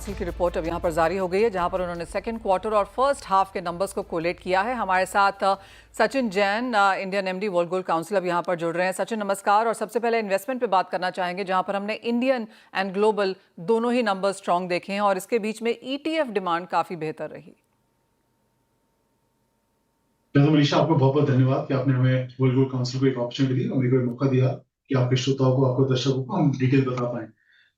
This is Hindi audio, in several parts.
काउंसिल की रिपोर्ट अब यहाँ पर जारी हो गई है, जहाँ पर उन्होंने सेकंड क्वार्टर और फर्स्ट हाफ के नंबर्स को कोलेट किया है। हमारे साथ Sachin Jain, Indian MD world gold council, अब यहाँ पर जुड़ रहे हैं। सचिन नमस्कार। और सबसे पहले इन्वेस्टमेंट पे बात करना चाहेंगे, जहाँ पर हमने इंडियन एंड ग्लोबल दोनों ही नंबर स्ट्रॉन्ग देखे हैं और इसके बीच में ETF डिमांड काफी बेहतर रही। मनीषा, आपको बहुत बहुत धन्यवाद कि आपने हमें वर्ल्ड गोल्ड काउंसिल को एक अपॉर्चुनिटी दी और मेरे को एक मौका दिया कि आपके श्रोताओं को, आपको दर्शकों को हम डिटेल बता पाए।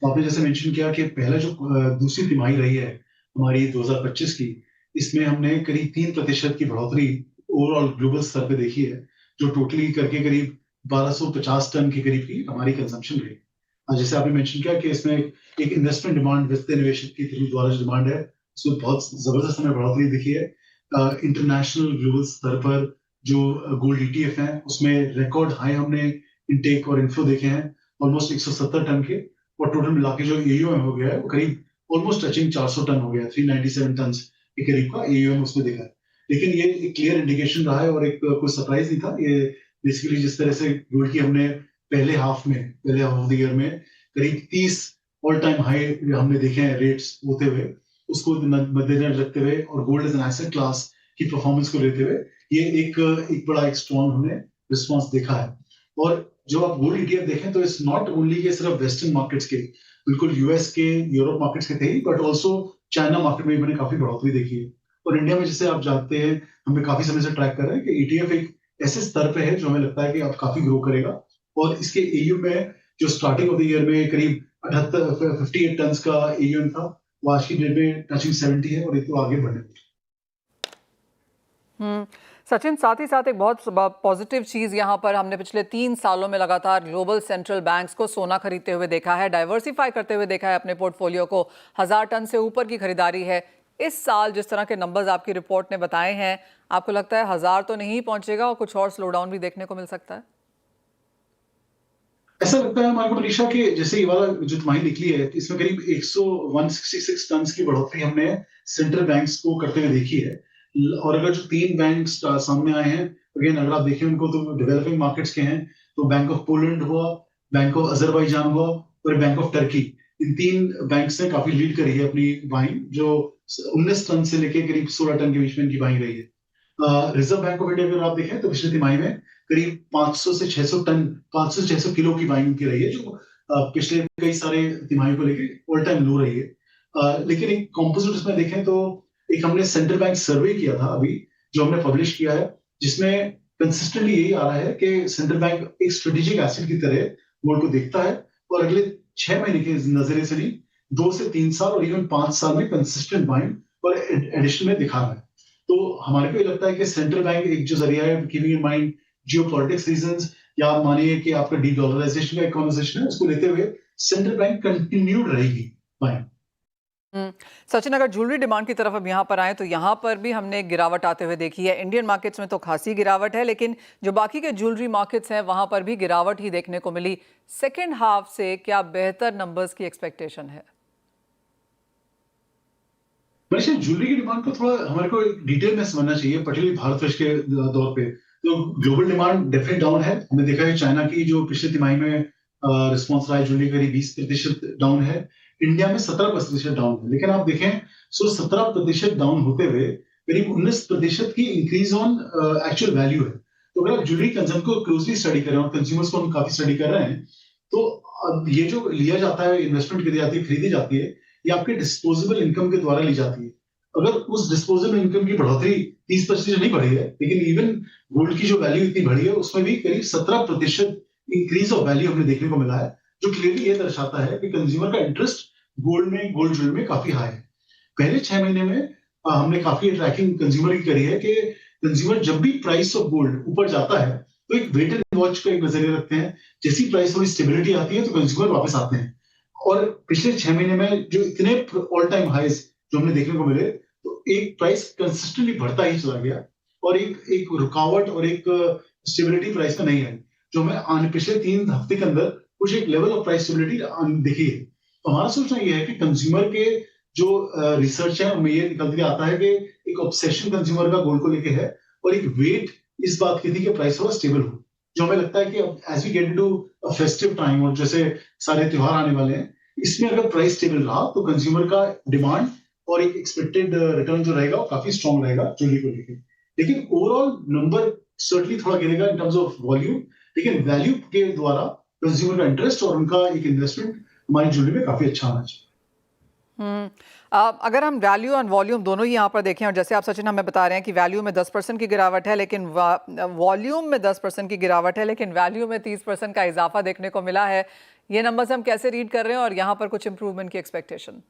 तो आपने जैसे मेंशन किया कि पहला जो दूसरी तिमाही रही है हमारी 2025 की, इसमें हमने करीब 3% की बढ़ोतरी ओवरऑल ग्लोबल स्तर पे देखी है, जो टोटली करके करीब 1250 टन के करीब की हमारी कंजम्पशन रही। जैसे आपने मेंशन किया कि इसमें एक इन्वेस्टमेंट डिमांड, वित्तीय निवेशक की द्वारा जो डिमांड है, उसमें बहुत जबरदस्त हमें बढ़ोतरी दिखी है। इंटरनेशनल ग्लोबल स्तर पर जो गोल्ड ETF हैं, उसमें रिकॉर्ड हाई हमने इनटेक और इन्फ्लो देखे हैं, ऑलमोस्ट 170 टन के, और टोटल मिला के जो AUM हो गया है वो करीब ऑलमोस्ट टचिंग 400 टन हो गया, 397 टन के करीब का AUM उसमें देखा है। लेकिन ये एक क्लियर इंडिकेशन रहा है और एक कोई सरप्राइज नहीं था। ये बेसिकली जिस तरह से गोल्ड की हमने पहले हाफ ऑफ द ईयर में करीब 30 ऑल टाइम हाई हमने देखे हैं रेट्स होते हुए, उसको मद्देनजर रखते हुए और gold as an asset class की परफॉर्मेंस को लेते हुए ये एक बड़ा एक स्ट्रॉन्ग हमने रिस्पांस देखा है। और जो आप गोल्ड ETF देखें तो इट्स नॉट ओनली के सिर्फ वेस्टर्न मार्केट्स के, बिल्कुल US के, यूरोप मार्केट्स के थे, बट ऑल्सो चाइना मार्केट में मैंने काफी बढ़ोतरी देखी है। और इंडिया में, जैसे आप जानते हैं, हमें काफी समय से ट्रैक कर रहे हैं कि ETF एक ऐसे स्तर पे है जो हमें लगता है कि अब काफी ग्रो करेगा। और इसके AUM में जो स्टार्टिंग ऑफ द ईयर में करीब 58 टन का AUM था, वो आज की डेट में टचिंग 70 है और ये तो आगे बढ़ने। सचिन, साथ ही साथ एक बहुत पॉजिटिव चीज यहाँ पर हमने पिछले 3 सालों में लगातार ग्लोबल सेंट्रल बैंक्स को सोना खरीदते हुए देखा है, डाइवर्सिफाई करते हुए देखा है अपने पोर्टफोलियो को। 1000 टन से ऊपर की खरीदारी है। इस साल जिस तरह के नंबर्स आपकी रिपोर्ट ने बताए हैं, आपको लगता है 1000 तो नहीं पहुंचेगा और कुछ और स्लो डाउन भी देखने को मिल सकता है? ऐसा लगता है हमारे को मनीषा कि जैसे ये वाला जो तिमाही निकली है, इसमें करीब 166 टन की बढ़ोतरी हमने सेंट्रल बैंक्स को करते हुए देखी है। और अगर जो 3 बैंक सामने आए हैं, अगेन अगर आप देखें उनको, तो डेवलपिंग मार्केट्स के हैं, तो बैंक ऑफ पोलैंड हुआ, बैंक ऑफ अजरबैजान हुआ और bank of Turkey. In 3 banks ने काफी लीड करी है अपनी बाइंग, जो 19 टन से लेके करीब 16 टन के बीच में इनकी बाइंग रही है। रिजर्व बैंक ऑफ इंडिया अगर आप देखें तो पिछले तिमाही में करीब 500 से 600 टन, 500 से 600 किलो की बाइंग की रही है, जो पिछले कई सारे तिमाही को लेके ऑल टाइम लो रही है। लेकिन एक कॉम्पोजिट इसमें देखें तो एक हमने सेंट्रल बैंक सर्वे किया था अभी, जो हमने पब्लिश किया है, जिसमें कंसिस्टेंटली यही आ रहा है कि सेंट्रल बैंक एक स्ट्रेटेजिक एसेट की तरह गोल्ड को देखता है और अगले 6 महीने के नजरिए से नहीं, 2 से 3 साल और इवन 5 साल में कंसिस्टेंट बाइंग और एडिशन में दिखा रहा है। तो हमारे को ये लगता है कि सेंट्रल बैंक एक जो जरिया है, keeping in mind geopolitics reasons, या मानिए कि आपका डीडॉलराइजेशन का एक कॉन्वर्सेशन है, उसको लेते हुए सेंट्रल बैंक कंटिन्यूड रहेगी बाइंग। सचिन, अगर ज्वेलरी डिमांड की तरफ अब यहाँ पर आए तो यहाँ पर भी हमने एक गिरावट आते हुए देखी है। इंडियन मार्केट्स में तो खासी गिरावट है, लेकिन जो बाकी के ज्वेलरी मार्केट्स हैं वहां पर भी गिरावट ही देखने को मिली। सेकेंड हाफ से क्या बेहतर नंबर्स की एक्सपेक्टेशन है? वैसे ज्वेलरी की डिमांड को थोड़ा हमारे को डिटेल में समझना चाहिए, पर्टिकुलरली भारतवर्ष के दौर पे। तो ग्लोबल डिमांड डेफिनेट डाउन है। हमने देखा है चाइना की जो पिछले तिमाही में रिस्पॉन्स रहा है ज्वेलरी करीब 20% डाउन है, इंडिया में 17% डाउन है। लेकिन आप देखें, 17% डाउन होते हुए करीब 19% की इंक्रीज ऑन एक्चुअल वैल्यू है। तो अगर आप ज्वेलरी कंज्यूम को क्लोजली स्टडी करें और कंज्यूमर्स को हम काफी स्टडी कर रहे हैं, तो अब ये जो लिया जाता है, इन्वेस्टमेंट की जाती है, खरीदी जाती है, ये आपके डिस्पोजेबल इनकम के द्वारा ली जाती है। अगर उस डिस्पोजेबल इनकम की बढ़ोतरी 30% नहीं बढ़ी है, लेकिन इवन गोल्ड की जो वैल्यू इतनी बढ़ी है, उसमें भी करीब 17% इंक्रीज ऑफ वैल्यू हमें देखने को मिला है, जो क्लियरली ये दर्शाता है कि कंज्यूमर का इंटरेस्ट गोल्ड ज्वेलरी में काफी हाई है। पहले 6 महीने में हमने काफी ट्रैकिंग कंज्यूमर की करी है कि कंज्यूमर जब भी प्राइस ऑफ गोल्ड ऊपर जाता है तो एक वेट एंड वॉच का एक नजरिया रखते हैं। जैसी प्राइस थोड़ी स्टेबिलिटी आती है तो कंज्यूमर वापस आते हैं। और पिछले 6 महीने में जो इतने ऑल टाइम हाईज जो हमने देखने को मिले, तो एक प्राइस कंसिस्टेंटली बढ़ता ही चला गया और एक रुकावट और एक स्टेबिलिटी प्राइस में नहीं आई, जो हमें पिछले 3 हफ्ते के अंदर कुछ एक लेवल ऑफ प्राइस स्टेबिलिटी दिखी है। तो हमारा सोचना यह है कि कंज्यूमर के जो रिसर्च है उनमें ये निकल के आता है कि एक ऑब्सेशन कंज्यूमर का गोल्ड को लेके है और एक वेट इस बात की थी कि प्राइस थोड़ा स्टेबल हो, जो हमें लगता है कि as we get into festive time और जैसे सारे त्योहार आने वाले हैं, इसमें अगर प्राइस स्टेबल रहा तो कंज्यूमर का डिमांड और एक एक्सपेक्टेड रिटर्न जो रहेगा वो काफी स्ट्रॉन्ग रहेगा ज्वेलरी को लेकर। लेकिन ओवरऑल नंबर सर्टनली थोड़ा गिरेगा इन टर्म्स ऑफ वॉल्यूम, लेकिन वैल्यू के द्वारा कंज्यूमर का इंटरेस्ट और उनका एक इन्वेस्टमेंट हमारी ज्वेलरी में काफी अच्छा आना चाहिए। अगर हम वैल्यू और वॉल्यूम दोनों ही यहाँ पर देखें, और जैसे आप सचिन हमें बता रहे हैं कि वैल्यू में 10% की गिरावट है, लेकिन वॉल्यूम में 10% की गिरावट है, लेकिन वैल्यू में 30% का इजाफा देखने को मिला है। ये नंबर्स हम कैसे रीड कर रहे हैं और यहाँ पर कुछ इंप्रूवमेंट की एक्सपेक्टेशन?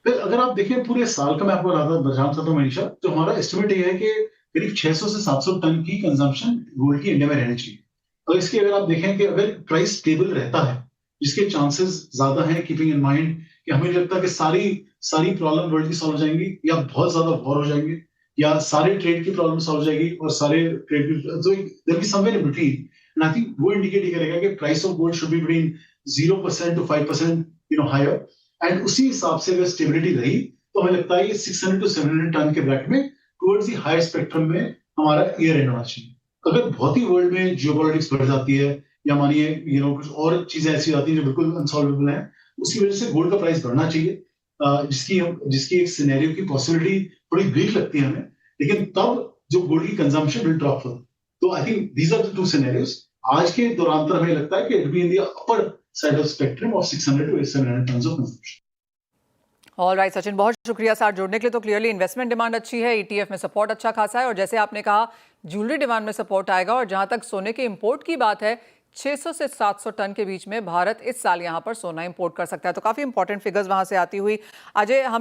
फिर अगर आप देखें पूरे साल का, मैं आपको बताना चाहता हूँ मनीषा, तो हमारा एस्टिमेट ये है कि करीब 600 से 700 टन की कंजम्पशन गोल्ड की इंडिया में रहनी चाहिए। और इसके अगर आप देखें कि अगर प्राइस स्टेबल रहता है, जिसके चांसेस ज्यादा हैं, कीपिंग इन माइंड कि हमें लगता है कि सारी सारी प्रॉब्लम वर्ल्ड की सॉल्व हो जाएंगी, या बहुत ज्यादा वॉर हो जाएंगे, या सारे ट्रेड की प्रॉब्लम सॉल्व हो जाएगी और सारे ट्रेड तो there be somewhere in between. And I think वो इंडिकेट करेगा कि price of gold should be between 0% to 5% higher. And उसी हिसाब से अगर स्टेबिलिटी रही तो हमें लगता है ये 600 to 700 टन के ब्रैकेट में टुवर्ड्स दी हायर स्पेक्ट्रम में हमारा ईयर एंड होना चाहिए। अगर बहुत ही वर्ल्ड में जियोपॉलिटिक्स बढ़ जाती है, या मानिए कुछ और चीजें ऐसी आती हैं जो बिल्कुल अनसॉल्वेबल हैं, उसकी वजह से गोल्ड का प्राइस बढ़ना चाहिए, जिसकी एक सिनेरियो की पॉसिबिलिटी थोड़ी वीक लगती है हमें, लेकिन तब जो गोल्ड की कंजम्पशन विल ड्रॉप फर्दर। तो I think these are the two scenarios. आज के दौरान पर हमें लगता है कि it be in the upper side of spectrum of 600 to 700 tonne of consumption. All right Sachin, बहुत शुक्रिया साथ जुड़ने के लिए। तो क्लियरली इन्वेस्टमेंट डिमांड अच्छी है, ईटीएफ में सपोर्ट अच्छा खासा है, और जैसे आपने कहा ज्वेलरी डिमांड में सपोर्ट आएगा। और जहां तक सोने के इंपोर्ट की बात है, 600 से 700 टन के बीच में भारत इस साल यहां पर सोना इंपोर्ट कर सकता है। तो काफी इंपॉर्टेंट फिगर्स वहां से आती हुई। अजय, हम